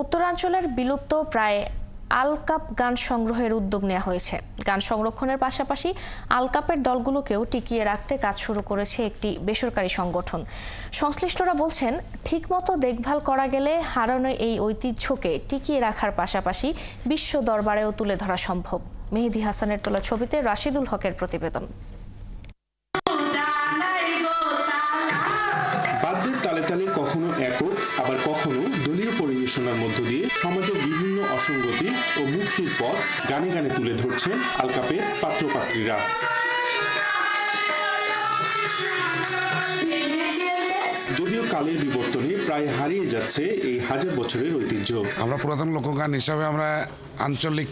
উত্তরাঞ্চলের বিলুপ্ত প্রায় আলকাপ গান সংগ্রহের উদ্যোগ নেওয়া হয়েছে। গান সংরক্ষণের পাশাপাশি আলকাপের দলগুলোকেও টিকিয়ে রাখতে কাজ শুরু করেছে একটি বেসরকারি সংগঠন। সংশ্লিষ্টরা বলছেন, ঠিকমতো দেখভাল করা গেলে হারানো এই ঐতিহ্যকে টিকিয়ে রাখার পাশাপাশি বিশ্ব দরবারেও তুলে ধরা সম্ভব। মেহেদী হাসানের তোলা ছবিতে রাশিদুল হকের প্রতিবেদন। বাদ্যের তালে তালে কখনো একক, আবার কখনো দলীয় পরিবেশনার মধ্য দিয়ে সমাজের বিভিন্ন অসঙ্গতি ও মুক্তির পথ গানে গানে তুলে ধরছেন আলকাপের পাত্রপাত্রীরা। যদিও কালের বিবর্তনে প্রায় হারিয়ে যাচ্ছে এই হাজার বছরের ঐতিহ্য। আমরা পুরাতন লোকগান হিসাবে আমরা আঞ্চলিক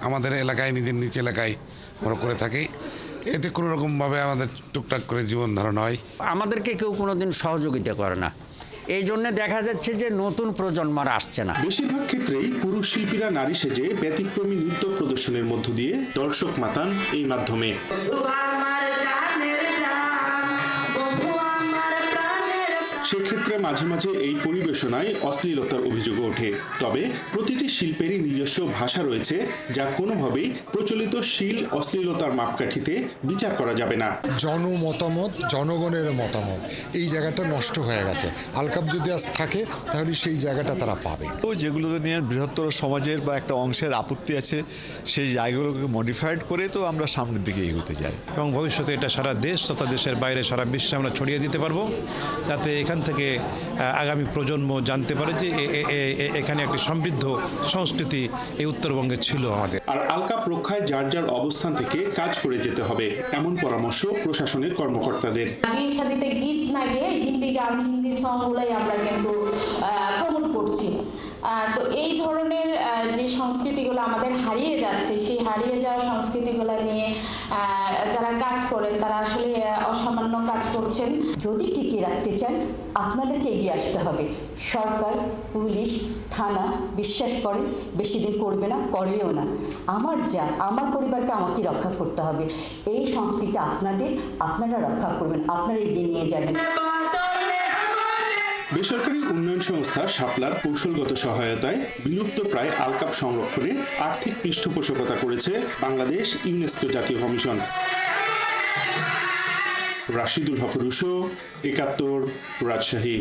আমাদের এলাকায় নিজের নিজ এলাকায় আমরা করে থাকি। এতে কোনো রকমভাবে আমাদের টুকটাক করে জীবন ধারণ হয়। আমাদেরকে কেউ কোনোদিন সহযোগিতা করে না, এই জন্য দেখা যাচ্ছে যে নতুন প্রজন্মরা আসছে না। বেশিরভাগ ক্ষেত্রেই পুরুষ শিল্পীরা নারী সেজে ব্যতিক্রমী নৃত্য প্রদর্শনের মধ্য দিয়ে দর্শক মাতান এই মাধ্যমে। সেক্ষেত্রে মাঝে মাঝে এই পরিবেশনায় অশ্লীলতার অভিযোগ ওঠে। তবে প্রতিটি শিল্পেরই নিজস্ব ভাষা রয়েছে, যা কোনোভাবেই প্রচলিত অশ্লীলতার মাপকাঠিতে বিচার করা যাবে না। জনমতামত, জনগণের মতামত, এই জায়গাটা নষ্ট হয়ে গেছে। আলকাপ যদি আজ থাকে তাহলে সেই জায়গাটা তারা পাবে। তো যেগুলো নিয়ে বৃহত্তর সমাজের বা একটা অংশের আপত্তি আছে, সেই জায়গাগুলোকে মডিফাইড করে তো আমরা সামনের দিকে এগোতে যাই এবং ভবিষ্যতে এটা সারা দেশ তথা দেশের বাইরে সারা বিশ্বে আমরা ছড়িয়ে দিতে পারবো, যাতে এখান থেকে আগামী প্রজন্ম জানতে পারে যে এখানে একটি সমৃদ্ধ সংস্কৃতি এই উত্তরবঙ্গে ছিল আমাদের। আর আলকাপ রক্ষায় যার যার অবস্থান থেকে কাজ করে যেতে হবে, এমন পরামর্শ প্রশাসনের কর্মকর্তাদের। বিয়ের শাদীতে গীত না গেয়ে হিন্দি গান, হিন্দি সংগুলাই আমরা কিন্তু প্রমোট করছি। তো এই ধরনের যে সংস্কৃতিগুলো আমাদের হারিয়ে যাচ্ছে, সেই হারিয়ে যাওয়া সংস্কৃতিগুলো নিয়ে যারা কাজ করেন তারা আসলে অসামান্য কাজ করছেন। যদি টিকিয়ে রাখতে চান আপনাদেরকে এগিয়ে আসতে হবে। সরকার, পুলিশ, থানা বিশ্বাস করে বেশি দিন করবে না, করেও না। আমার পরিবারকে আমাকে রক্ষা করতে হবে। এই সংস্কৃতি আপনারা রক্ষা করবেন, আপনারা এগিয়ে নিয়ে যাবেন। বেসরকারি উন্নয়ন সংস্থা শাপলার কৌশলগত সহায়তায় বিলুপ্ত প্রায় আলকাপ সংরক্ষণে আর্থিক পৃষ্ঠপোষকতা করেছে বাংলাদেশ ইউনেস্কো জাতীয় কমিশন। রাশিদুল হক, রুশো, ৭১, রাজশাহী।